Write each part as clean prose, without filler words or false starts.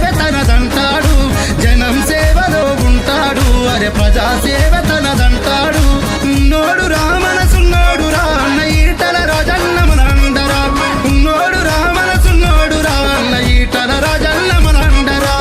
సేవ తనదంటాడు, జనం సేవలో ఉంటాడు, అరే ప్రజా సేవ తనదంటాడు. ఉన్నోడు రా మనసున్నోడు రా అన్న ఈటల రాజన్న మనందరా, ఉన్నోడు రా మనసున్నోడు రా అన్న ఈటల రాజన్న మనందరా.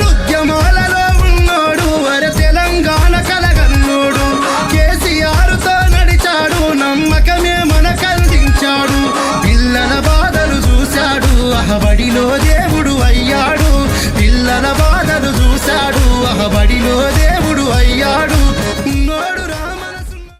ఉద్యమాలలో ఉన్నోడు అరే తెలంగాణ కలగన్నోడు, కేసీఆర్తో నడిచాడు, నమ్మకమే మనకందించాడు. పిల్లల బాధలు చూశాడు, అహబడిలో దేవుడు అయ్యాడు, పిల్లల బాధలు చూశాడు,